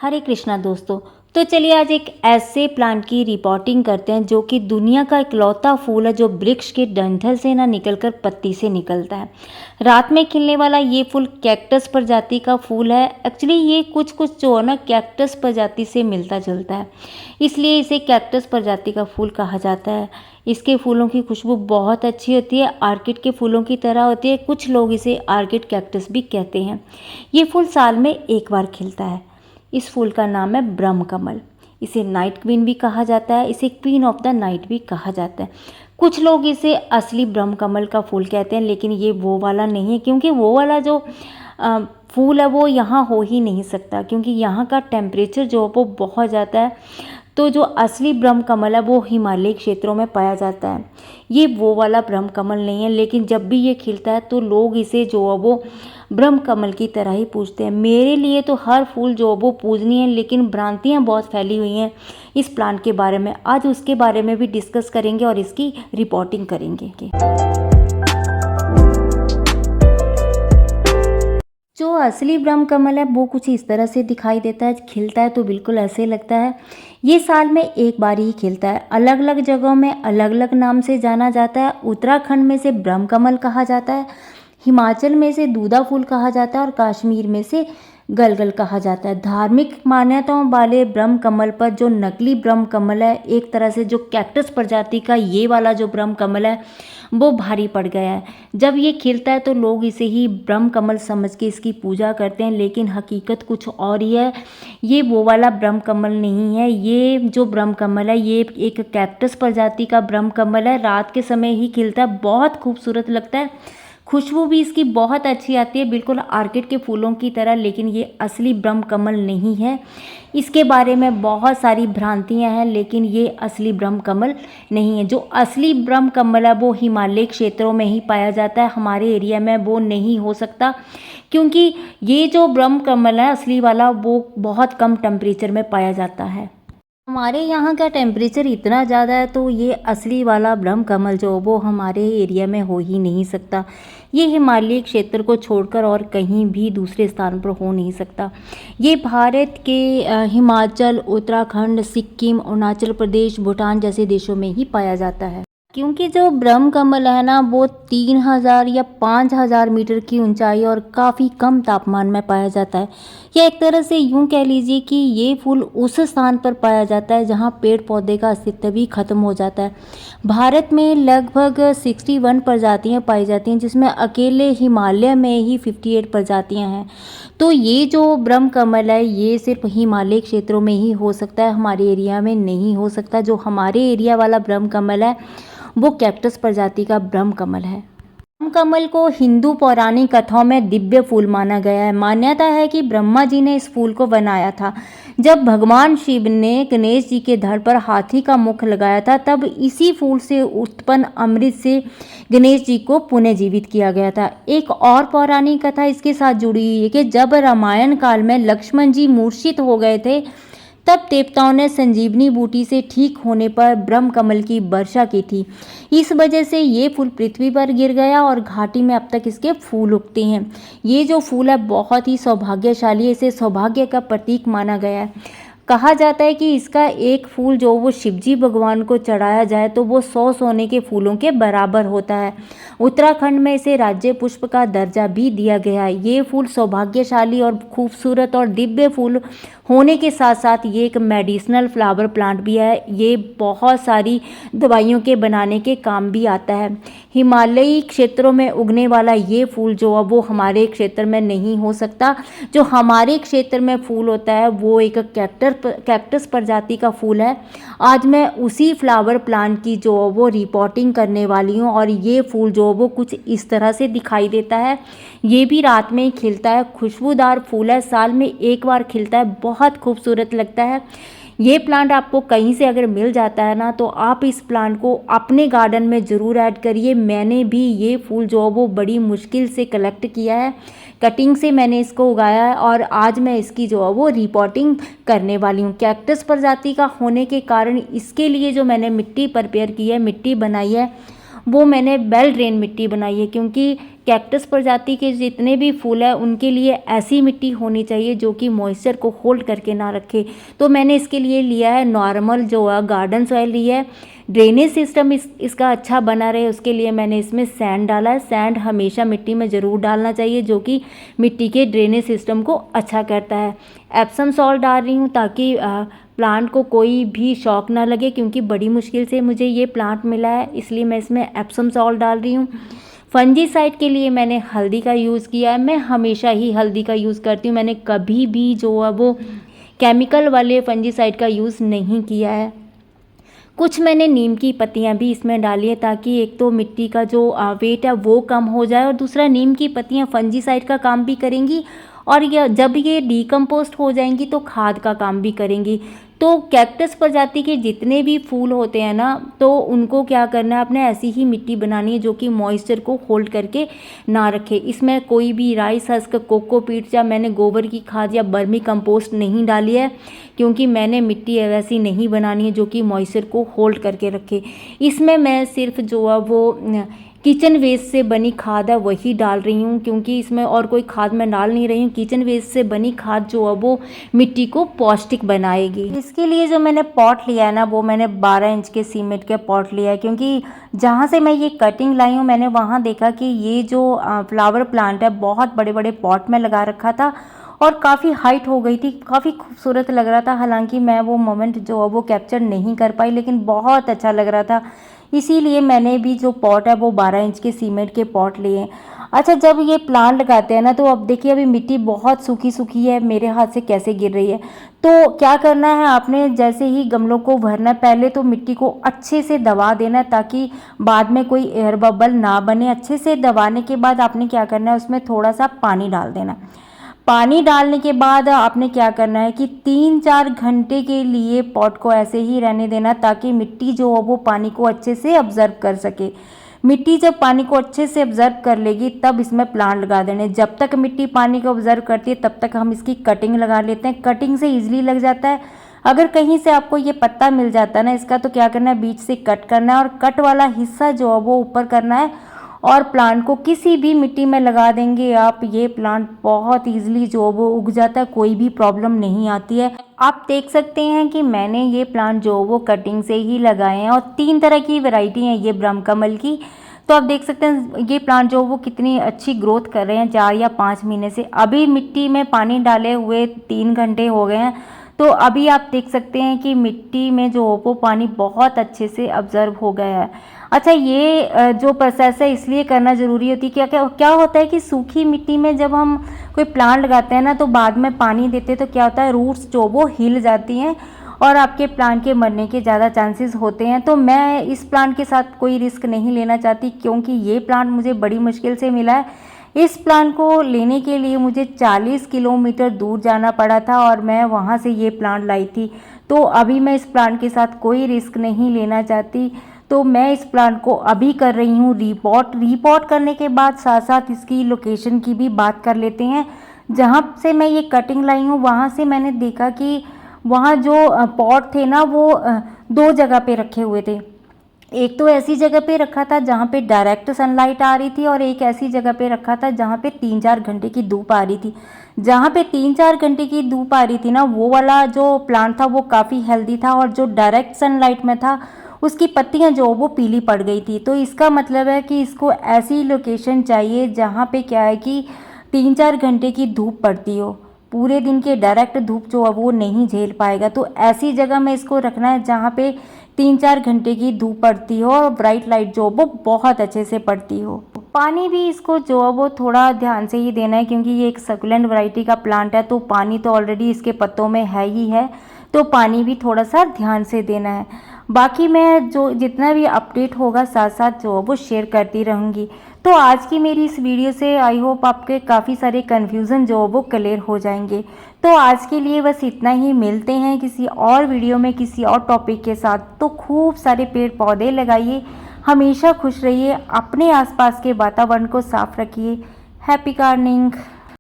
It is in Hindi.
हरे कृष्णा दोस्तों। तो चलिए आज एक ऐसे प्लांट की रिपोर्टिंग करते हैं जो कि दुनिया का इकलौता फूल है जो वृक्ष के डंठल से ना निकलकर पत्ती से निकलता है। रात में खिलने वाला ये फूल कैक्टस प्रजाति का फूल है। एक्चुअली ये कुछ कुछ जो है ना कैक्टस प्रजाति से मिलता जुलता है, इसलिए इसे कैक्टस प्रजाति का फूल कहा जाता है। इसके फूलों की खुशबू बहुत अच्छी होती है, आर्किड के फूलों की तरह होती है। कुछ लोग इसे आर्किड कैक्टस भी कहते हैं। ये फूल साल में एक बार खिलता है। इस फूल का नाम है ब्रह्म कमल। इसे नाइट क्वीन भी कहा जाता है, इसे क्वीन ऑफ द नाइट भी कहा जाता है। कुछ लोग इसे असली ब्रह्म कमल का फूल कहते हैं, लेकिन ये वो वाला नहीं है, क्योंकि वो वाला जो फूल है वो यहाँ हो ही नहीं सकता, क्योंकि यहाँ का टेम्परेचर जो है वो बहुत ज़्यादा है। तो जो असली ब्रह्म कमल है वो हिमालयी क्षेत्रों में पाया जाता है। ये वो वाला ब्रह्म कमल नहीं है, लेकिन जब भी ये खिलता है तो लोग इसे जो है वो ब्रह्म कमल की तरह ही पूजते हैं। मेरे लिए तो हर फूल जो है वो पूजनीय है, लेकिन भ्रांतियाँ बहुत फैली हुई हैं इस प्लांट के बारे में। आज उसके बारे में भी डिस्कस करेंगे और इसकी रिपोर्टिंग करेंगे। जो असली ब्रह्म कमल है वो कुछ इस तरह से दिखाई देता है। खिलता है तो बिल्कुल ऐसे लगता है। ये साल में एक बार ही खिलता है। अलग अलग जगहों में अलग अलग नाम से जाना जाता है। उत्तराखंड में से ब्रह्म कमल कहा जाता है, हिमाचल में से दूधा फूल कहा जाता है और कश्मीर में से गलगल कहा जाता है। धार्मिक मान्यताओं वाले ब्रह्म कमल पर जो नकली ब्रह्म कमल है, एक तरह से जो कैक्टस प्रजाति का ये वाला जो ब्रह्म कमल है वो भारी पड़ गया है। जब ये खिलता है तो लोग इसे ही ब्रह्म कमल समझ के इसकी पूजा करते हैं, लेकिन हकीकत कुछ और ही है। ये वो वाला ब्रह्म कमल नहीं है। ये जो ब्रह्म कमल है ये एक कैक्टस प्रजाति का ब्रह्म कमल है। रात के समय ही खिलता है, बहुत खूबसूरत लगता है। खुशबू भी इसकी बहुत अच्छी आती है, बिल्कुल आर्किड के फूलों की तरह, लेकिन ये असली ब्रह्म कमल नहीं है। इसके बारे में बहुत सारी भ्रांतियां हैं, लेकिन ये असली ब्रह्म कमल नहीं है। जो असली ब्रह्म कमल है वो हिमालय क्षेत्रों में ही पाया जाता है, हमारे एरिया में वो नहीं हो सकता, क्योंकि ये जो ब्रह्म कमल है असली वाला वो बहुत कम टेम्परेचर में पाया जाता है। हमारे यहाँ का टेम्परेचर इतना ज़्यादा है तो ये असली वाला ब्रह्म कमल जो वो हमारे एरिया में हो ही नहीं सकता। ये हिमालयी क्षेत्र को छोड़कर और कहीं भी दूसरे स्थान पर हो नहीं सकता। ये भारत के हिमाचल, उत्तराखंड, सिक्किम, अरुणाचल प्रदेश, भूटान जैसे देशों में ही पाया जाता है। क्योंकि जो ब्रह्म कमल है ना वो 3000 या 5000 मीटर की ऊंचाई और काफ़ी कम तापमान में पाया जाता है। या एक तरह से यूं कह लीजिए कि ये फूल उस स्थान पर पाया जाता है जहां पेड़ पौधे का अस्तित्व भी खत्म हो जाता है। भारत में लगभग 61 प्रजातियां पाई जाती हैं, जिसमें अकेले हिमालय में ही 58 प्रजातियां हैं। तो ये जो ब्रह्म कमल है ये सिर्फ हिमालय क्षेत्रों में ही हो सकता है, हमारे एरिया में नहीं हो सकता। जो हमारे एरिया वाला ब्रह्म कमल है वो कैक्टस प्रजाति का ब्रह्म कमल है। ब्रह्म कमल को हिंदू पौराणिक कथाओं में दिव्य फूल माना गया है। मान्यता है कि ब्रह्मा जी ने इस फूल को बनाया था। जब भगवान शिव ने गणेश जी के धड़ पर हाथी का मुख लगाया था, तब इसी फूल से उत्पन्न अमृत से गणेश जी को पुनर्जीवित किया गया था। एक और पौराणिक कथा इसके साथ जुड़ी हुई है कि जब रामायण काल में लक्ष्मण जी मूर्छित हो गए थे, तब देवताओं ने संजीवनी बूटी से ठीक होने पर ब्रह्म कमल की वर्षा की थी। इस वजह से ये फूल पृथ्वी पर गिर गया और घाटी में अब तक इसके फूल उगते हैं। ये जो फूल है बहुत ही सौभाग्यशाली है, इसे सौभाग्य का प्रतीक माना गया है। कहा जाता है कि इसका एक फूल जो वो शिवजी भगवान को चढ़ाया जाए तो वो 100 सोने के फूलों के बराबर होता है। उत्तराखंड में इसे राज्य पुष्प का दर्जा भी दिया गया है। ये फूल सौभाग्यशाली और खूबसूरत और दिव्य फूल होने के साथ साथ ये एक मेडिसिनल फ्लावर प्लांट भी है। ये बहुत सारी दवाइयों के बनाने के काम भी आता है। हिमालयी क्षेत्रों में उगने वाला ये फूल जो है वो हमारे क्षेत्र में नहीं हो सकता। जो हमारे क्षेत्र में फूल होता है वो एक कैक्टस प्रजाति का फूल है। आज मैं उसी फ्लावर प्लांट की जो वो रिपोर्टिंग करने वाली हूँ, और ये फूल जो वो कुछ इस तरह से दिखाई देता है। ये भी रात में ही खिलता है, खुशबूदार फूल है, साल में एक बार खिलता है, बहुत खूबसूरत लगता है। ये प्लांट आपको कहीं से अगर मिल जाता है ना तो आप इस प्लांट को अपने गार्डन में ज़रूर ऐड करिए। मैंने भी ये फूल जो वो बड़ी मुश्किल से कलेक्ट किया है, कटिंग से मैंने इसको उगाया है, और आज मैं इसकी जो है वो रिपोर्टिंग करने वाली हूँ। कैक्टस प्रजाति का होने के कारण इसके लिए जो मैंने मिट्टी प्रिपेयर की है, मिट्टी बनाई है, वो मैंने वेल ड्रेन मिट्टी बनाई है, क्योंकि कैक्टस प्रजाति के जितने भी फूल हैं उनके लिए ऐसी मिट्टी होनी चाहिए जो कि मॉइस्चर को होल्ड करके ना रखे। तो मैंने इसके लिए लिया है नॉर्मल जो है गार्डन सॉइल लिया है। ड्रेनेज सिस्टम इसका अच्छा बना रहे उसके लिए मैंने इसमें सैंड डाला है। सैंड हमेशा मिट्टी में ज़रूर डालना चाहिए जो कि मिट्टी के ड्रेनेज सिस्टम को अच्छा करता है। एप्सम सॉल्ट डाल रही हूँ ताकि प्लांट को कोई भी शॉक ना लगे, क्योंकि बड़ी मुश्किल से मुझे ये प्लांट मिला है, इसलिए मैं इसमें एप्सम सॉल्ट डाल रही हूँ। फंजीसाइड के लिए मैंने हल्दी का यूज़ किया है। मैं हमेशा ही हल्दी का यूज़ करती हूँ, मैंने कभी भी जो है वो केमिकल वाले फंजीसाइड का यूज़ नहीं किया है। कुछ मैंने नीम की पत्तियां भी इसमें डाली है ताकि एक तो मिट्टी का जो वेट है वो कम हो जाए, और दूसरा नीम की पत्तियां फंजीसाइड का काम भी करेंगी, और जब ये डीकम्पोस्ट हो जाएंगी तो खाद का काम भी करेंगी। तो कैक्टस प्रजाति के जितने भी फूल होते हैं ना, तो उनको क्या करना है, अपने ऐसी ही मिट्टी बनानी है जो कि मॉइस्चर को होल्ड करके ना रखे। इसमें कोई भी राइस हस्क, कोकोपीट या मैंने गोबर की खाद या बर्मी कंपोस्ट नहीं डाली है, क्योंकि मैंने मिट्टी वैसी नहीं बनानी है जो कि मॉइस्चर को होल्ड करके रखे। इसमें मैं सिर्फ जो है वो किचन वेस्ट से बनी खाद है वही डाल रही हूँ, क्योंकि इसमें और कोई खाद मैं डाल नहीं रही हूँ। किचन वेस्ट से बनी खाद जो है वो मिट्टी को पौष्टिक बनाएगी। इसके लिए जो मैंने पॉट लिया है ना, वो मैंने 12 इंच के सीमेंट के पॉट लिया है, क्योंकि जहाँ से मैं ये कटिंग लाई हूँ मैंने वहाँ देखा कि ये जो फ्लावर प्लांट है बहुत बड़े बड़े पॉट में लगा रखा था और काफ़ी हाइट हो गई थी, काफ़ी खूबसूरत लग रहा था। हालांकि मैं वो मोमेंट जो है वो कैप्चर नहीं कर पाई, लेकिन बहुत अच्छा लग रहा था, इसीलिए मैंने भी जो पॉट है वो 12 इंच के सीमेंट के पॉट लिए हैं। अच्छा, जब ये प्लांट लगाते हैं ना, तो अब देखिए अभी मिट्टी बहुत सूखी सूखी है, मेरे हाथ से कैसे गिर रही है। तो क्या करना है आपने, जैसे ही गमलों को भरना है पहले तो मिट्टी को अच्छे से दबा देना है ताकि बाद में कोई एयर बबल ना बने। अच्छे से दबाने के बाद आपने क्या करना है, उसमें थोड़ा सा पानी डाल देना। पानी डालने के बाद आपने क्या करना है कि 3-4 घंटे के लिए पॉट को ऐसे ही रहने देना ताकि मिट्टी जो हो वो पानी को अच्छे से ऑब्जर्व कर सके। मिट्टी जब पानी को अच्छे से ऑब्जर्व कर लेगी तब इसमें प्लांट लगा देने। जब तक मिट्टी पानी को ऑब्जर्व करती है तब तक हम इसकी कटिंग लगा लेते हैं। कटिंग से ईजिली लग जाता है। अगर कहीं से आपको ये पत्ता मिल जाता है ना इसका, तो क्या करना है, बीच से कट करना है और कट वाला हिस्सा जो है वो ऊपर करना है और प्लांट को किसी भी मिट्टी में लगा देंगे आप, ये प्लांट बहुत इजीली जो वो उग जाता है, कोई भी प्रॉब्लम नहीं आती है। आप देख सकते हैं कि मैंने ये प्लांट जो वो कटिंग से ही लगाए हैं और 3 तरह की वैरायटी है ये ब्रह्मकमल की। तो आप देख सकते हैं ये प्लांट जो वो कितनी अच्छी ग्रोथ कर रहे हैं 4 या 5 महीने से। अभी मिट्टी में पानी डाले हुए 3 घंटे हो गए हैं, तो अभी आप देख सकते हैं कि मिट्टी में जो वो पानी बहुत अच्छे से ऑब्जर्व हो गया है। अच्छा, ये जो प्रोसेस है इसलिए करना ज़रूरी होती है। क्या होता है कि सूखी मिट्टी में जब हम कोई प्लांट लगाते हैं ना, तो बाद में पानी देते हैं तो क्या होता है, रूट्स जो वो हिल जाती हैं और आपके प्लांट के मरने के ज़्यादा चांसेस होते हैं। तो मैं इस प्लांट के साथ कोई रिस्क नहीं लेना चाहती, क्योंकि ये प्लांट मुझे बड़ी मुश्किल से मिला है। इस प्लांट को लेने के लिए मुझे 40 किलोमीटर दूर जाना पड़ा था और मैं वहाँ से ये प्लांट लाई थी। तो अभी मैं इस प्लांट के साथ कोई रिस्क नहीं लेना चाहती, तो मैं इस प्लांट को अभी कर रही हूँ रीपॉट करने के बाद साथ साथ इसकी लोकेशन की भी बात कर लेते हैं। जहाँ से मैं ये कटिंग लाई हूँ वहाँ से मैंने देखा कि वहाँ जो पॉट थे ना वो 2 जगह पे रखे हुए थे। एक तो ऐसी जगह पे रखा था जहाँ पे डायरेक्ट सनलाइट आ रही थी और एक ऐसी जगह पे रखा था जहाँ पे 3-4 घंटे की धूप आ रही थी। जहाँ पे 3-4 घंटे की धूप आ रही थी ना, वो वाला जो प्लांट था वो काफ़ी हेल्दी था, और जो डायरेक्ट सनलाइट में था उसकी पत्तियां जो वो पीली पड़ गई थी। तो इसका मतलब है कि इसको ऐसी लोकेशन चाहिए जहाँ पे क्या है कि 3-4 घंटे की धूप पड़ती हो, पूरे दिन के डायरेक्ट धूप जो है वो नहीं झेल पाएगा। तो ऐसी जगह में इसको रखना है जहाँ पे 3-4 घंटे की धूप पड़ती हो और ब्राइट लाइट जो वो बहुत अच्छे से पड़ती हो। पानी भी इसको जो है वो थोड़ा ध्यान से ही देना है, क्योंकि ये एक सकुलेंट वैरायटी का प्लांट है, तो पानी तो ऑलरेडी इसके पत्तों में है ही है, तो पानी भी थोड़ा सा ध्यान से देना है। बाकी मैं जो जितना भी अपडेट होगा साथ साथ जो वो शेयर करती रहूँगी। तो आज की मेरी इस वीडियो से आई होप आपके काफ़ी सारे कन्फ्यूज़न जो वो क्लियर हो जाएंगे। तो आज के लिए बस इतना ही, मिलते हैं किसी और वीडियो में किसी और टॉपिक के साथ। तो खूब सारे पेड़ पौधे लगाइए, हमेशा खुश रहिए, अपने आसपास के वातावरण को साफ रखिए। Happy gardening.